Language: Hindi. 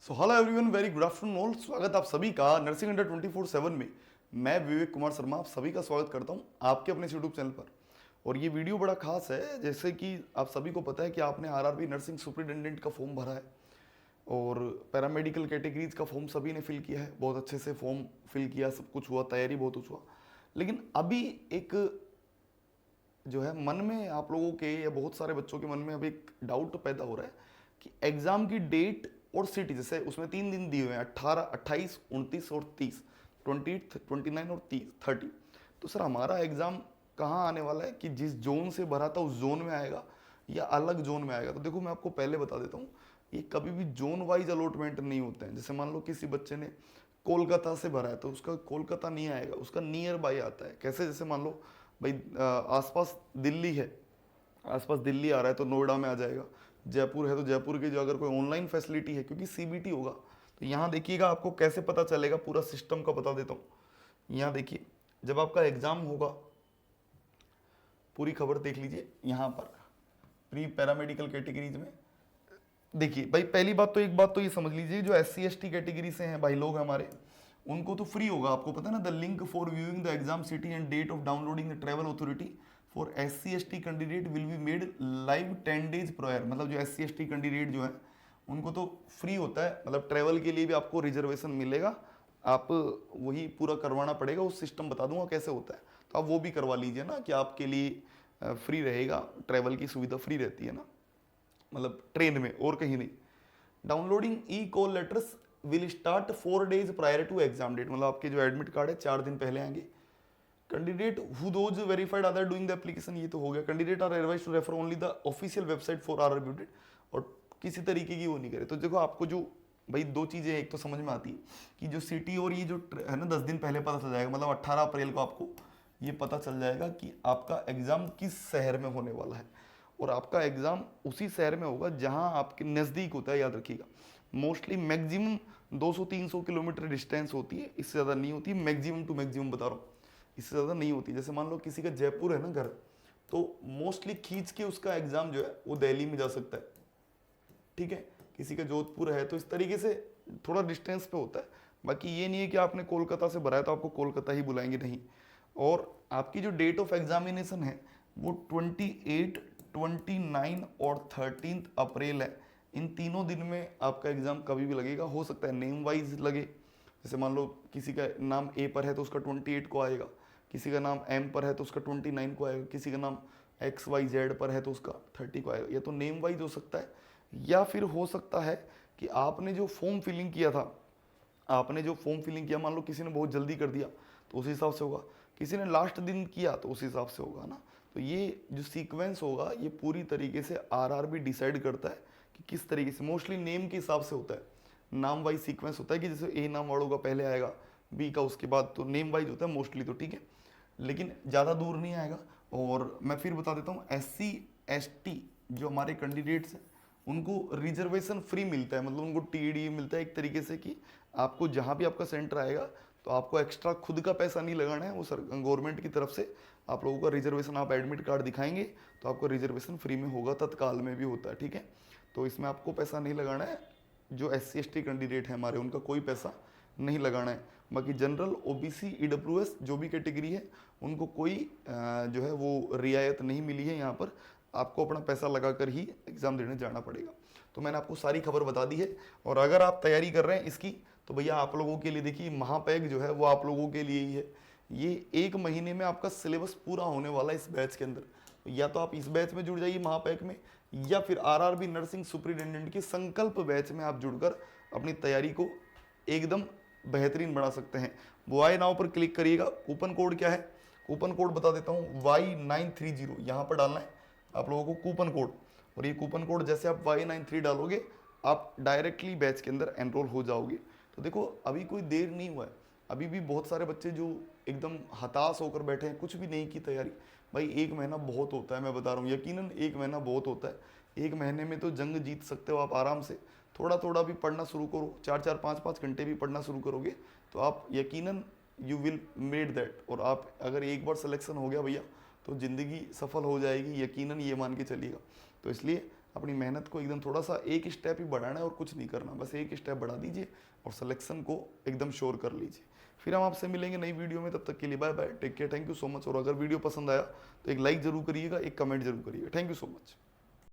So hello everyone, very good afternoon all. स्वागत आप सभी का नर्सिंग अंडर 24/7 में। मैं विवेक कुमार शर्मा आप सभी का स्वागत करता हूं आपके अपने यूट्यूब चैनल पर। और ये वीडियो बड़ा खास है, जैसे कि आप सभी को पता है कि आपने आरआरबी नर्सिंग सुपरिटेंडेंट का फॉर्म भरा है और पैरामेडिकल कैटेगरीज का फॉर्म सभी ने फिल किया है। बहुत अच्छे से फॉर्म फिल किया, सब कुछ हुआ, तैयारी बहुत कुछ हुआ। लेकिन अभी एक जो है मन में आप लोगों के या बहुत सारे बच्चों के मन में अभी एक डाउट पैदा हो रहा है कि एग्जाम की डेट और सिटी, जैसे उसमें 3 दिन दिए हुए हैं, 18, 28, 29 और 30, 28, 29 और 30। तो सर हमारा एग्जाम कहाँ आने वाला है, कि जिस जोन से भरा था उस जोन में आएगा या अलग जोन में आएगा? तो देखो मैं आपको पहले बता देता हूँ, ये कभी भी जोन वाइज अलॉटमेंट नहीं होते हैं। जैसे मान लो किसी बच्चे ने कोलकाता से भरा है तो उसका कोलकाता नहीं आएगा, उसका नियर बाय आता है। कैसे? जैसे मान लो भाई आसपास दिल्ली है, आसपास दिल्ली आ रहा है तो नोएडा में आ जाएगा। जयपुर है तो जयपुर की जो अगर कोई ऑनलाइन फैसिलिटी है, क्योंकि सीबीटी होगा, तो यहाँ देखिएगा आपको कैसे पता चलेगा, पूरा सिस्टम का बता देता हूँ। यहाँ देखिए, जब आपका एग्जाम होगा, पूरी खबर देख लीजिए यहाँ पर प्री पैरामेडिकल कैटेगरीज में। देखिए भाई, पहली बात तो एक बात तो ये समझ लीजिए, जो SC ST कैटेगरी से हैं भाई लोग हमारे, उनको तो फ्री होगा। आपको पता है ना, the link for viewing the exam city and date of downloading the travel authority for SC ST candidate will be made live 10 days prior. मतलब जो SC ST कैंडिडेट जो है उनको तो फ्री होता है, मतलब ट्रैवल के लिए भी आपको रिजर्वेशन मिलेगा। आप वही पूरा करवाना पड़ेगा, उस सिस्टम बता दूंगा कैसे होता है, तो आप वो भी करवा लीजिए ना, कि आपके लिए फ्री रहेगा, ट्रैवल की सुविधा फ्री रहती है ना, मतलब ट्रेन में और कहीं नहीं। Downloading e call letters will start 4 days prior to exam date. मतलब आपके जो एडमिट कार्ड है 4 दिन पहले आएंगे। Candidate who those verified other doing the application, ये तो हो गया। Candidate are advise to refer only the official website for our update, और किसी तरीके की वो नहीं करे। तो देखो आपको जो भाई दो चीजें एक तो समझ में आती है कि जो सिटी और ये जो है ना 10 दिन पहले पता चल जाएगा, मतलब 18 अप्रैल को आपको ये पता चल जाएगा कि आपका एग्जाम किस शहर में होने वाला है। और आपका एग्जाम उसी शहर में होगा जहां आपके नज़दीक होता है, याद रखिएगा। मोस्टली मैक्सिमम 200-300 किलोमीटर डिस्टेंस होती है, इससे ज़्यादा नहीं होती। मैक्सिमम टू मैक्सिमम बता रहा हूँ, इससे ज़्यादा नहीं होती। जैसे मान लो किसी का जयपुर है ना घर, तो मोस्टली खींच के उसका एग्जाम जो है वो दिल्ली में जा सकता है, ठीक है। किसी का जोधपुर है तो इस तरीके से थोड़ा डिस्टेंस पे होता है। बाकी ये नहीं है कि आपने कोलकाता से भरा है तो आपको कोलकाता ही बुलाएंगे, नहीं। और आपकी जो डेट ऑफ एग्जामिनेशन है वो 28, 29 और 13 अप्रैल है। इन तीनों दिन में आपका एग्जाम कभी भी लगेगा। हो सकता है नेम वाइज लगे, जैसे मान लो किसी का नाम ए पर है तो उसका 28 को आएगा, किसी का नाम एम पर है तो उसका 29 को आएगा, किसी का नाम XYZ पर है तो उसका 30 को आएगा। ये तो नेम वाइज हो सकता है, या फिर हो सकता है कि आपने जो फॉर्म फिलिंग किया था, आपने जो फॉर्म फिलिंग किया, मान लो किसी ने बहुत जल्दी कर दिया तो उस हिसाब से होगा, किसी ने लास्ट दिन किया तो उस हिसाब से होगा ना। तो ये जो सीक्वेंस होगा ये पूरी तरीके से आरआरबी डिसाइड करता है कि किस तरीके से। मोस्टली नेम के हिसाब से होता है, नाम वाइज सीक्वेंस होता है, कि जैसे ए नाम वालों का पहले आएगा, बी का उसके बाद, तो नेम वाइज होता है मोस्टली, तो ठीक है। लेकिन ज़्यादा दूर नहीं आएगा। और मैं फिर बता देता हूँ, SC ST जो हमारे कैंडिडेट्स हैं उनको रिजर्वेशन फ्री मिलता है, मतलब उनको TD मिलता है एक तरीके से, कि आपको जहाँ भी आपका सेंटर आएगा तो आपको एक्स्ट्रा खुद का पैसा नहीं लगाना है, वो सर गवर्नमेंट की तरफ से आप लोगों का रिजर्वेशन, आप एडमिट कार्ड दिखाएंगे तो आपको रिजर्वेशन फ्री में होगा, तत्काल में भी होता है, ठीक है। तो इसमें आपको पैसा नहीं लगाना है। जो SC ST कैंडिडेट है हमारे, उनका कोई पैसा नहीं लगाना है। बाकी जनरल, OBC, EWS जो भी कैटेगरी है उनको कोई जो है वो रियायत नहीं मिली है। यहाँ पर आपको अपना पैसा लगाकर ही एग्ज़ाम देने जाना पड़ेगा। तो मैंने आपको सारी खबर बता दी है। और अगर आप तैयारी कर रहे हैं इसकी, तो भैया आप लोगों के लिए देखिए, महापैक जो है वो आप लोगों के लिए ही है। ये 1 महीने में आपका सिलेबस पूरा होने वाला है इस बैच के अंदर। या तो आप इस बैच में जुड़ जाइए महापैक में, या फिर आरआरबी नर्सिंग सुपरिटेंडेंट के संकल्प बैच में आप जुड़कर अपनी तैयारी को एकदम बेहतरीन बना सकते हैं। वाई नाउ पर क्लिक करिएगा। कूपन कोड क्या है? कूपन कोड बता देता हूँ, Y930 यहाँ पर डालना है आप लोगों को कूपन कोड। और ये कूपन कोड जैसे आप Y93 डालोगे, आप डायरेक्टली बैच के अंदर एनरोल हो जाओगे। तो देखो अभी कोई देर नहीं हुआ है, अभी भी बहुत सारे बच्चे जो एकदम हताश होकर बैठे हैं, कुछ भी नहीं की तैयारी। भाई 1 महीना बहुत होता है, मैं बता रहा हूँ, यकीनन 1 महीना बहुत होता है। 1 महीने में तो जंग जीत सकते हो आप आराम से। थोड़ा थोड़ा भी पढ़ना शुरू करो, 4-4, 5-5 घंटे भी पढ़ना शुरू करोगे तो आप यकीनन यू विल मेड दैट। और आप अगर एक बार सिलेक्शन हो गया भैया तो ज़िंदगी सफल हो जाएगी, यकीनन ये मान के चलिएगा। तो इसलिए अपनी मेहनत को एकदम थोड़ा सा एक स्टेप ही बढ़ाना है और कुछ नहीं करना, बस एक स्टेप बढ़ा दीजिए और सिलेक्शन को एकदम श्योर कर लीजिए। फिर हम आपसे मिलेंगे नई वीडियो में, तब तक के लिए bye bye, take care, thank you so much. और अगर वीडियो पसंद आया तो एक लाइक जरूर करिएगा, एक कमेंट जरूर करिएगा। Thank you so much.